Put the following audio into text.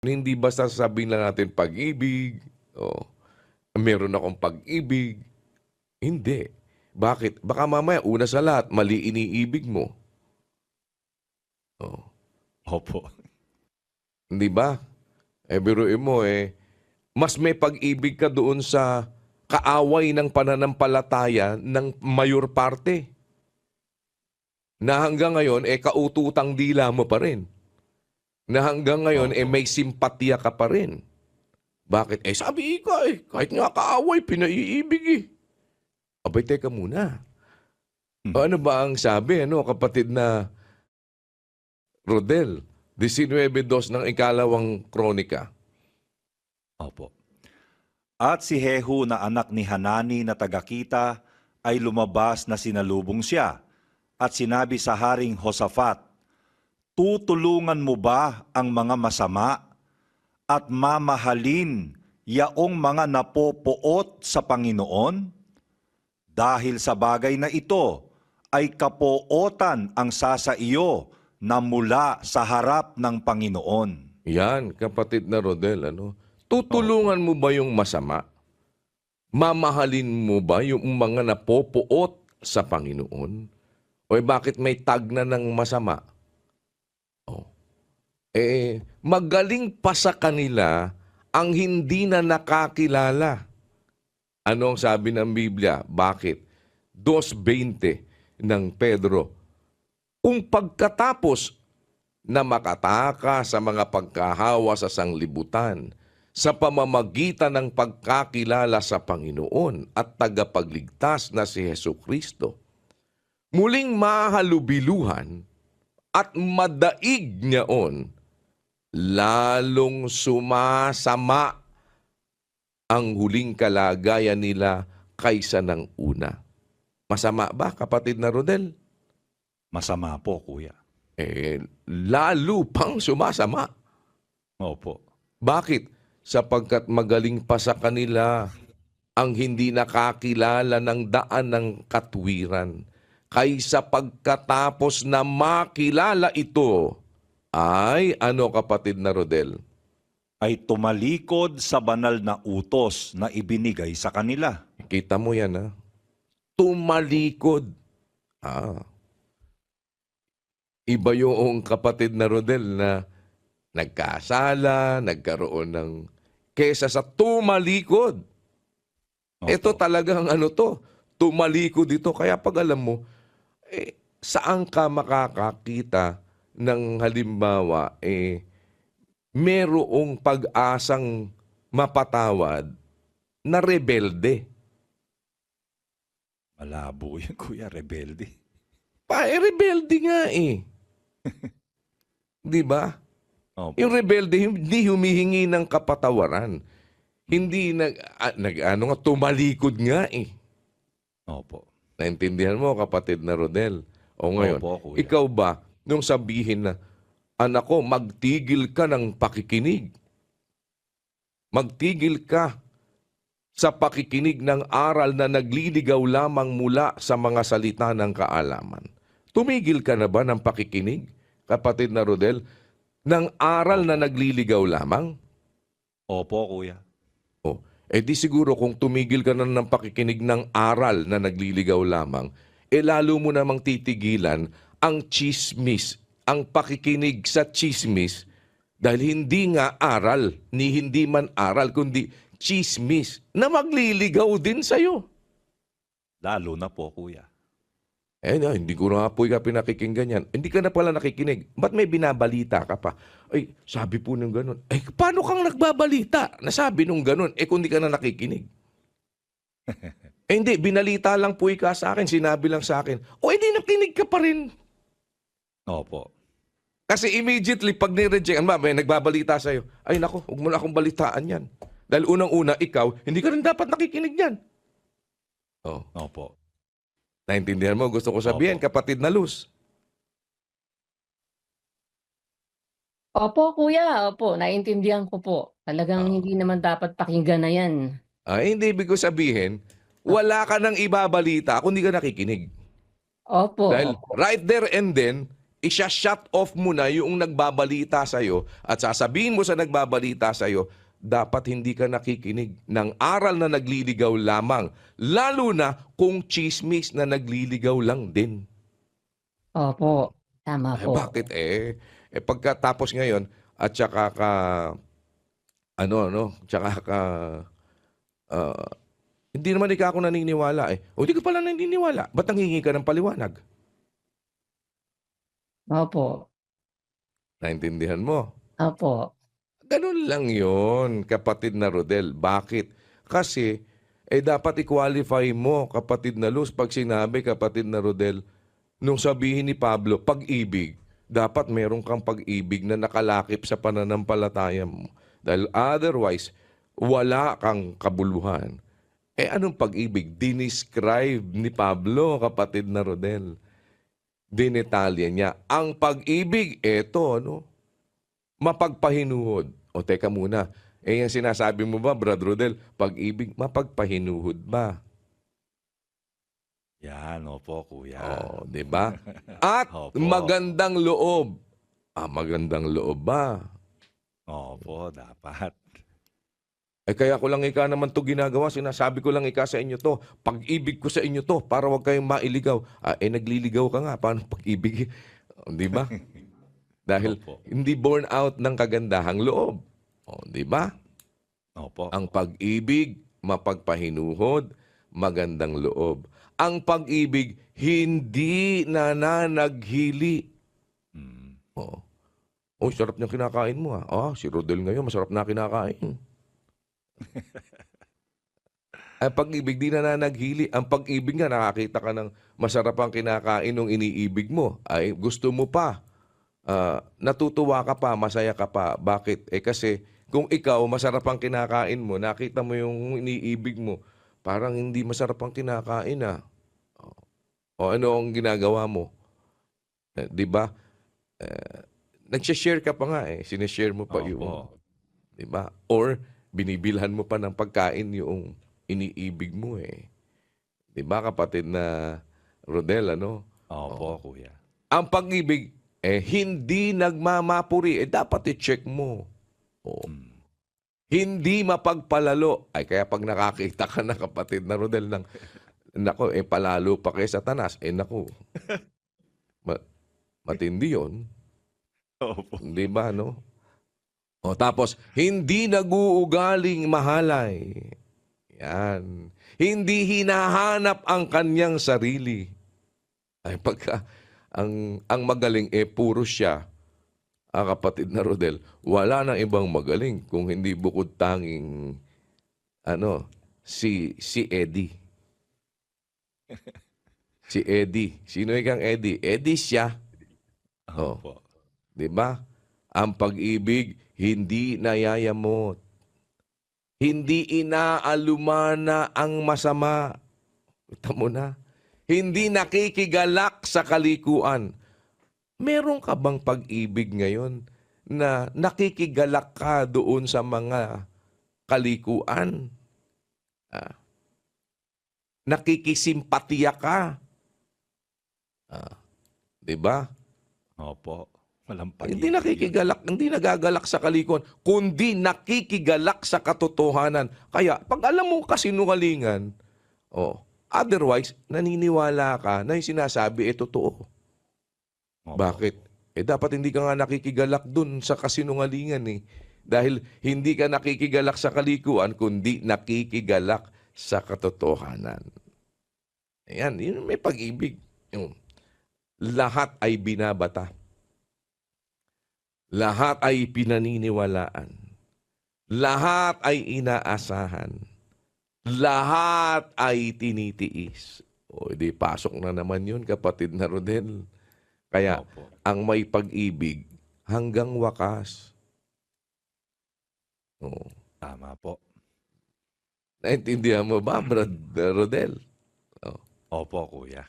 Hindi basta sasabihin lang natin pag-ibig, o meron akong pag-ibig. Hindi. Bakit? Baka mamaya una sa lahat, mali iniibig mo. Oh, Opo. hindi ba? Biruin mo mas may pag-ibig ka doon sa kaaway ng pananampalataya ng mayor parte. Na hanggang ngayon, kaututang dila mo pa rin. Na hanggang ngayon, Opo. may simpatya ka pa rin. Bakit? Sabi ka kahit nga kaaway, pinaiibig Abay, teka muna. Ano ba ang sabi, kapatid na Rodel? 19:2 ng ikalawang kronika. Opo. At si Jehu na anak ni Hanani na taga-Kita ay lumabas na sinalubong siya at sinabi sa Haring Hosafat, "Tutulungan mo ba ang mga masama at mamahalin yaong mga napopoot sa Panginoon? Dahil sa bagay na ito ay kapootan ang sasa iyo na mula sa harap ng Panginoon." Yan, kapatid na Rodel, tutulungan mo ba yung masama? Mamahalin mo ba yung mga napopoot sa Panginoon? O bakit may tag na ng masama? Magaling pa sa kanila ang hindi na nakakilala. Ano ang sabi ng Biblia? Bakit? 2:20 ng Pedro. Kung pagkatapos na makataka sa mga pagkahawa sa sanglibutan, sa pamamagitan ng pagkakilala sa Panginoon at tagapagligtas na si Hesukristo, muling mahalubiluhan at madaig niyaon, lalong sumasama ang huling kalagayan nila kaysa ng una. Masama ba, kapatid na Rodel? Masama po, kuya. Lalo pang sumasama. Opo. Bakit? Sapagkat magaling pa sa kanila ang hindi nakakilala ng daan ng katwiran. Kaysa pagkatapos na makilala ito, ay ano, kapatid na Rodel? Ay tumalikod sa banal na utos na ibinigay sa kanila. Kita mo yan, tumalikod. Iba yung kapatid na Rodel na nagkasala, nagkaroon ng kesa sa tumalikod. Opo. Ito talagang tumalikod ito. Kaya pag alam mo, saan ka makakakita ng halimbawa, merong pag-asang mapatawad na rebelde. Malabo yun, kuya, rebelde. Rebelde nga Di ba? Opo. Yung rebelde, hindi humihingi ng kapatawaran. Hindi tumalikod nga Opo. Naintindihan mo, kapatid na Rodel? O ngayon, Opo, kuya. ikaw ba, nung sabihin na, anak ko, magtigil ka ng pakikinig. Magtigil ka sa pakikinig ng aral na nagliligaw lamang mula sa mga salita ng kaalaman. Tumigil ka na ba ng pakikinig, kapatid na Rodel, ng aral na nagliligaw lamang? Opo, kuya. Di siguro kung tumigil ka na ng pakikinig ng aral na nagliligaw lamang, lalo mo namang titigilan ang chismis, ang pakikinig sa chismis, dahil hindi nga aral, ni hindi man aral, kundi chismis, na magliligaw din sa'yo. Lalo na po, kuya. Hindi ko na po pinakikinggan yan. Hindi ka na pala nakikinig. Ba't may binabalita ka pa? Sabi po nung ganun. Paano kang nagbabalita? Nasabi nung ganun. Kung di ka na nakikinig. Hindi, binalita lang po sa akin. Sinabi lang sa akin. Di nakinig ka pa rin. Opo. Kasi immediately, pag nireject, may nagbabalita sa'yo, nako, huwag mo na akong balitaan yan. Dahil unang-una, ikaw, hindi ka rin dapat nakikinig yan. Opo. Naintindihan mo? Gusto ko sabihin, Opo. kapatid na Luz. Opo, kuya. Opo, naiintindihan ko po. Talagang hindi naman dapat pakinggan na yan. Hindi ibig ko sabihin, wala ka nang ibabalita kung hindi ka nakikinig. Opo. Dahil right there and then, Isya-shut off mo na yung nagbabalita sa'yo at sasabihin mo sa nagbabalita sa'yo, dapat hindi ka nakikinig ng aral na nagliligaw lamang, lalo na kung chismis na nagliligaw lang din. Opo, tama Eh, po. bakit pagkatapos ngayon at saka ka tsaka ka ah, hindi naman ikaw ako naniniwala eh. O hindi ka pala naniniwala. Ba't nanghingi ka ng paliwanag? Opo, Naintindihan mo? opo. Ganun lang yon, kapatid na Rodel. Bakit? Kasi, dapat i-qualify mo, kapatid na Luz, pag sinabi, kapatid na Rodel, nung sabihin ni Pablo, pag-ibig, dapat meron kang pag-ibig na nakalakip sa pananampalataya mo. Dahil otherwise, wala kang kabuluhan. Anong pag-ibig? Dinescribe ni Pablo, kapatid na Rodel. Dinetalya niya. Ang pag-ibig, mapagpahinuhod. O teka muna, yung sinasabi mo ba, Brad Rodel, pag-ibig, mapagpahinuhod ba? Yan, opo, kuya. O, di ba? At Opo. magandang loob. Magandang loob ba? Opo, dapat. Kaya ko lang ika naman to ginagawa, sinasabi ko lang ika sa inyo to, pag-ibig ko sa inyo to, para wag kayong mailigaw. Nagliligaw ka nga, paano pag-ibig? Di ba? Dahil Opo. hindi born out ng kagandahang loob. Di ba? Opo. Ang pag-ibig, mapagpahinuhod, magandang loob. Ang pag-ibig, hindi nananaghili. Mm. Sarap niyang kinakain mo si Rodel ngayon, masarap na kinakain. Ang pag-ibig, di nananaghili. Ang pag-ibig nga, nakakita ka ng masarap ang kinakain ng iniibig mo. Ay, gusto mo pa. Natutuwa ka pa, masaya ka pa. Bakit? Kasi kung ikaw, masarap ang kinakain mo, nakita mo yung iniibig mo, parang hindi masarap ang kinakain O ano ang ginagawa mo? Di ba? Nagsishare ka pa nga sinishare mo pa yung, Opo. di ba? Or binibilhan mo pa ng pagkain yung iniibig mo Di ba, kapatid na Rodel, Opo, kuya. Ang pag-ibig, hindi nagmamapuri. Dapat i-check mo. Mm. Hindi mapagpalalo. Kaya pag nakakita ka na, kapatid na Rodel, nako, palalo pa kay Satanas. Nako, matindi yun. Opo. Di ba, tapos, hindi nag-uugaling mahalay. Yan. Hindi hinahanap ang kanyang sarili. Pagka ang magaling puro siya, kapatid na Rodel, wala nang ibang magaling kung hindi bukod tanging si Eddie. Si Eddie. Sino ikang Eddie? Eddie siya. Opo. 'Di ba? Ang pag-ibig hindi nayayamot. Hindi inaalumana ang masama. Ito mo na. Hindi nakikigalak sa kalikuan. Meron ka bang pag-ibig ngayon na nakikigalak ka doon sa mga kalikuan? Nakikisimpatiya ka? 'Di ba? Opo. Walang Hindi pag-ibig yun. nakikigalak, hindi nagagalak sa kalikuan, kundi nakikigalak sa katotohanan. Kaya, pag alam mo kasinungalingan, otherwise, naniniwala ka na yung sinasabi totoo. Opo. Bakit? Dapat hindi ka nga nakikigalak dun sa kasinungalingan Dahil hindi ka nakikigalak sa kalikuan, kundi nakikigalak sa katotohanan. Ayan, yun may pag-ibig. Lahat ay binabata. Lahat ay pinaniniwalaan. Lahat ay inaasahan. Lahat ay tinitiis. Di pasok na naman yun, kapatid na Rodel. Kaya, Opo. ang may pag-ibig hanggang wakas. Tama po. Naintindihan mo ba, Brad Rodel? Opo, kuya.